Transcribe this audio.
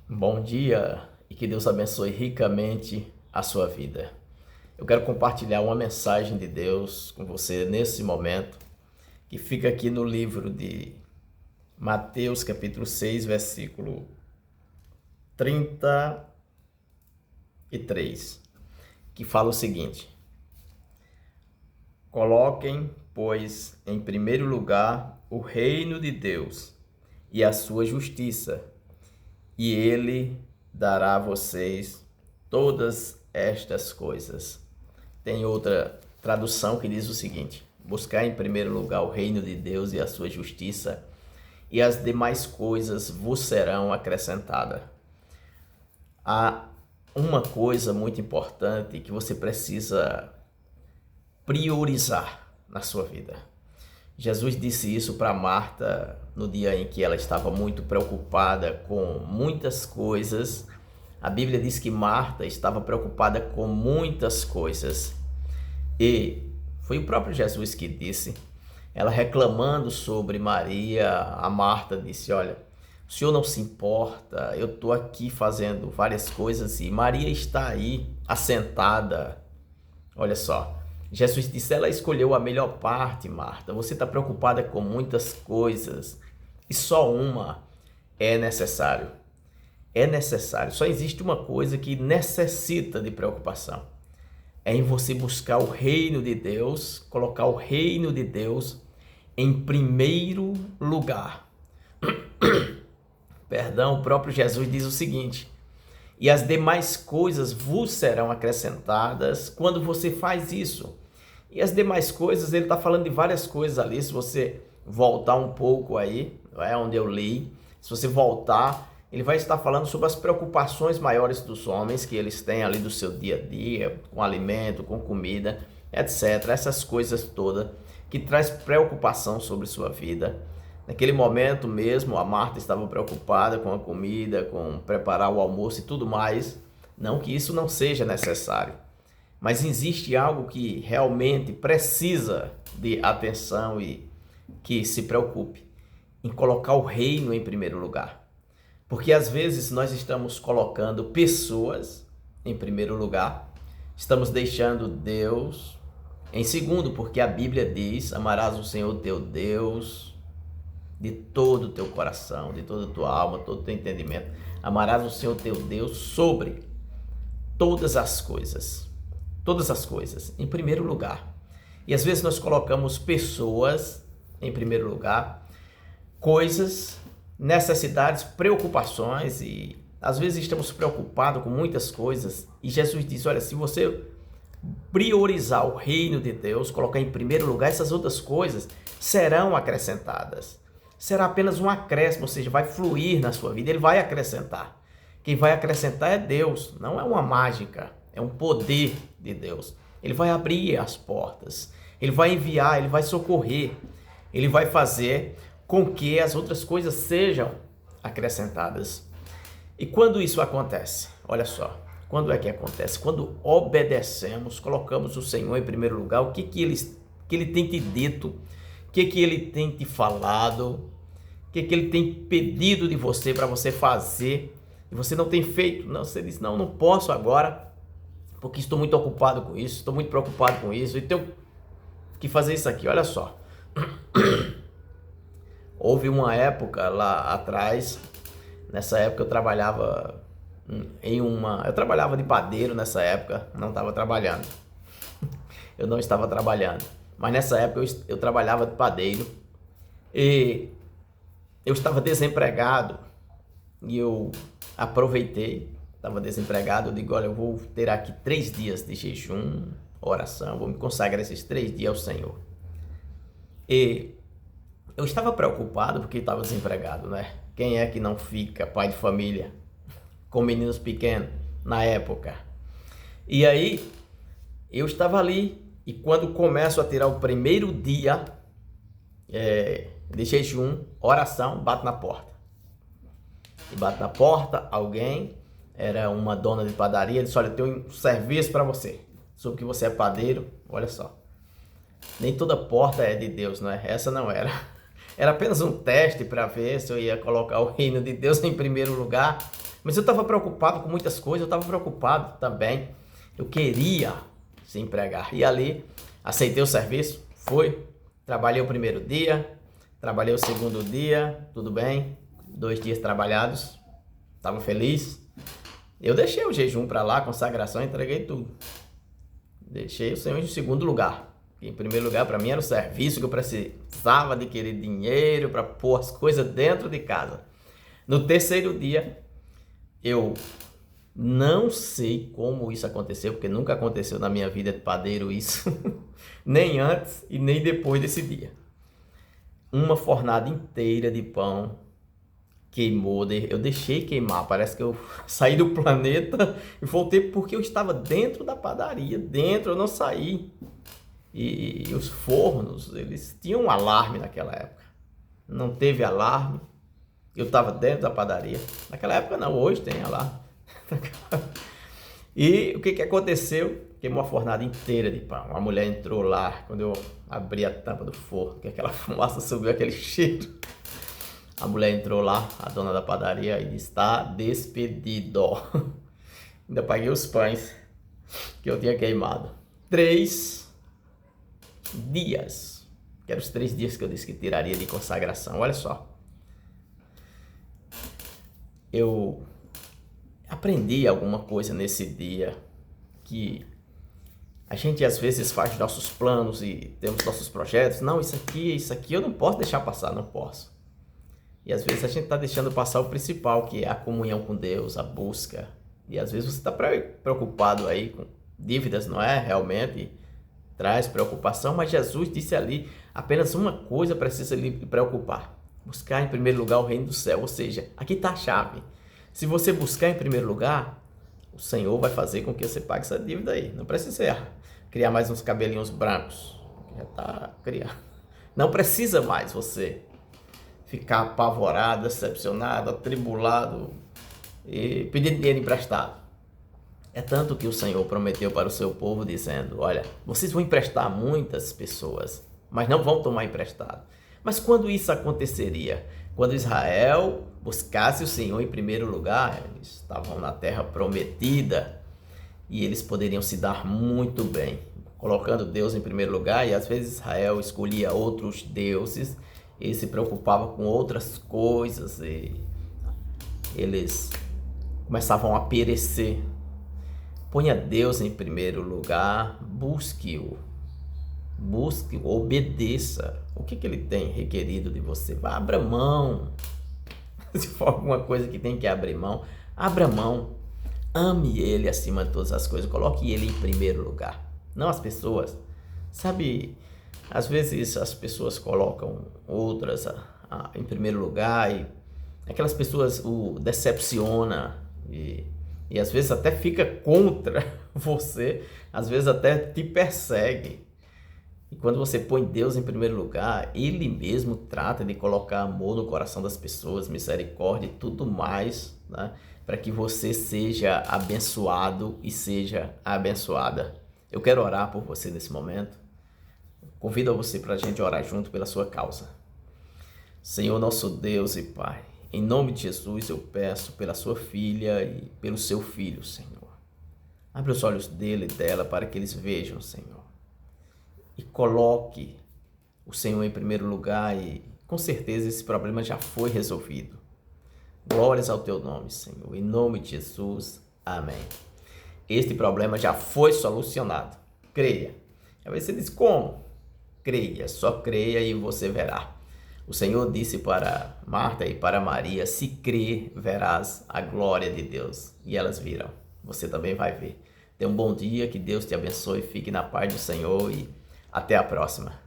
Bom dia e que Deus abençoe ricamente a sua vida. Eu quero compartilhar uma mensagem de Deus com você nesse momento, que fica aqui no livro de Mateus, capítulo 6, versículo 33, que fala o seguinte: Coloquem, pois, em primeiro lugar o reino de Deus e a sua justiça, e ele dará a vocês todas estas coisas. Tem outra tradução que diz o seguinte: buscar em primeiro lugar o reino de Deus e a sua justiça, e as demais coisas vos serão acrescentadas. Há uma coisa muito importante que você precisa priorizar na sua vida. Jesus disse isso para Marta no dia em que ela estava muito preocupada com muitas coisas. A Bíblia diz que Marta estava preocupada com muitas coisas. E foi o próprio Jesus que disse, ela reclamando sobre Maria, a Marta disse: olha, o senhor não se importa, eu estou aqui fazendo várias coisas e Maria está aí assentada. Olha só, Jesus disse: ela escolheu a melhor parte, Marta. Você está preocupada com muitas coisas e só uma é necessário. É necessário. Só existe uma coisa que necessita de preocupação. É em você buscar o reino de Deus, colocar o reino de Deus em primeiro lugar. Perdão, o próprio Jesus diz o seguinte: e as demais coisas vos serão acrescentadas quando você faz isso. E as demais coisas, ele está falando de várias coisas ali. Se você voltar um pouco aí, onde eu li, se você voltar, ele vai estar falando sobre as preocupações maiores dos homens que eles têm ali do seu dia a dia, com alimento, com comida, etc. Essas coisas todas que traz preocupação sobre sua vida. Naquele momento mesmo, a Marta estava preocupada com a comida, com preparar o almoço e tudo mais. Não que isso não seja necessário, mas existe algo que realmente precisa de atenção e que se preocupe em colocar o reino em primeiro lugar. Porque às vezes nós estamos colocando pessoas em primeiro lugar, estamos deixando Deus em segundo, porque a Bíblia diz: amarás o Senhor teu Deus de todo o teu coração, de toda a tua alma, todo o teu entendimento. Amarás o Senhor teu Deus sobre todas as coisas, em primeiro lugar. E às vezes nós colocamos pessoas em primeiro lugar, coisas, necessidades, preocupações, e às vezes estamos preocupados com muitas coisas. E Jesus diz: olha, se você priorizar o reino de Deus, colocar em primeiro lugar, essas outras coisas serão acrescentadas. Será apenas um acréscimo, ou seja, vai fluir na sua vida, ele vai acrescentar. Quem vai acrescentar é Deus, não é uma mágica, é um poder de Deus. Ele vai abrir as portas, ele vai enviar, ele vai socorrer, ele vai fazer com que as outras coisas sejam acrescentadas. E quando isso acontece? Olha só, quando é que acontece? Quando obedecemos, colocamos o Senhor em primeiro lugar. O que ele tem te dito? O que ele tem te falado? O que ele tem pedido de você para você fazer e você não tem feito? Não, você diz: não posso agora, porque estou muito ocupado com isso, estou muito preocupado com isso, e tenho que fazer isso aqui. Olha só, houve uma época lá atrás, nessa época eu trabalhava eu trabalhava de padeiro nessa época, não estava trabalhando, eu não estava trabalhando, mas nessa época eu trabalhava de padeiro e eu estava desempregado e eu aproveitei, estava desempregado, eu digo: olha, eu vou ter aqui 3 dias de jejum, oração, vou me consagrar esses 3 dias ao Senhor. E eu estava preocupado porque estava desempregado, né? Quem é que não fica pai de família com meninos pequenos na época? E aí eu estava ali, e quando começo a tirar o primeiro dia de jejum, oração, bato na porta. E bate na porta, alguém, era uma dona de padaria, disse: olha, eu tenho um serviço para você, sobre que você é padeiro. Olha só, nem toda porta é de Deus, não é? Essa não era. Era apenas um teste para ver se eu ia colocar o reino de Deus em primeiro lugar. Mas eu estava preocupado com muitas coisas, eu estava preocupado também. Eu queria se empregar. E ali, aceitei o serviço, trabalhei o primeiro dia, trabalhei o segundo dia, tudo bem, 2 dias trabalhados, estava feliz. Eu deixei o jejum para lá, consagração, entreguei tudo. Deixei o Senhor em segundo lugar. Em primeiro lugar, para mim, era o serviço que eu precisava adquirir dinheiro para pôr as coisas dentro de casa. No terceiro dia, eu não sei como isso aconteceu, porque nunca aconteceu na minha vida de padeiro isso, nem antes e nem depois desse dia. Uma fornada inteira de pão queimou, eu deixei queimar, parece que eu saí do planeta e voltei porque eu estava dentro da padaria, eu não saí. E os fornos, eles tinham um alarme naquela época. Não teve alarme, eu estava dentro da padaria. Naquela época não, hoje tem alarme. E o que aconteceu? Queimou a fornada inteira de pão. A mulher entrou lá, quando eu abri a tampa do forno, que aquela fumaça subiu, aquele cheiro. A mulher entrou lá, a dona da padaria, e disse: está despedido. Ainda paguei os pães que eu tinha queimado. 3 dias. Que eram os 3 dias que eu disse que tiraria de consagração. Olha só. Eu aprendi alguma coisa nesse dia, que a gente às vezes faz nossos planos e temos nossos projetos. Não, isso aqui eu não posso deixar passar, não posso. E às vezes a gente está deixando passar o principal, que é a comunhão com Deus, a busca. E às vezes você está preocupado aí com dívidas, não é? Realmente traz preocupação, mas Jesus disse ali, apenas uma coisa precisa lhe preocupar: buscar em primeiro lugar o reino do céu. Ou seja, aqui está a chave. Se você buscar em primeiro lugar, o Senhor vai fazer com que você pague essa dívida aí. Não precisa criar mais uns cabelinhos brancos. Já está criando. Não precisa mais você ficar apavorado, decepcionado, atribulado e pedir dinheiro emprestado. É tanto que o Senhor prometeu para o seu povo, dizendo: olha, vocês vão emprestar a muitas pessoas, mas não vão tomar emprestado. Mas quando isso aconteceria? Quando Israel buscasse o Senhor em primeiro lugar, eles estavam na terra prometida e eles poderiam se dar muito bem, colocando Deus em primeiro lugar. E às vezes Israel escolhia outros deuses e se preocupava com outras coisas e eles começavam a perecer. Ponha Deus em primeiro lugar, busque-o, obedeça. O que ele tem requerido de você? Vá, abra mão. Se for alguma coisa que tem que abrir mão, abra mão. Ame ele acima de todas as coisas, coloque ele em primeiro lugar. Não as pessoas. Sabe, às vezes as pessoas colocam outras em primeiro lugar e aquelas pessoas o decepcionam e às vezes até fica contra você, às vezes até te persegue. E quando você põe Deus em primeiro lugar, Ele mesmo trata de colocar amor no coração das pessoas, misericórdia e tudo mais, né? Para que você seja abençoado e seja abençoada. Eu quero orar por você nesse momento. Convido a você para a gente orar junto pela sua causa. Senhor, nosso Deus e Pai, em nome de Jesus eu peço pela sua filha e pelo seu filho, Senhor. Abre os olhos dele e dela para que eles vejam, Senhor. E coloque o Senhor em primeiro lugar e com certeza esse problema já foi resolvido. Glórias ao teu nome, Senhor. Em nome de Jesus. Amém. Este problema já foi solucionado. Creia. Aí você diz: como? Creia, só creia e você verá. O Senhor disse para Marta e para Maria: se crer, verás a glória de Deus. E elas viram. Você também vai ver. Tenha um bom dia, que Deus te abençoe, fique na paz do Senhor e até a próxima.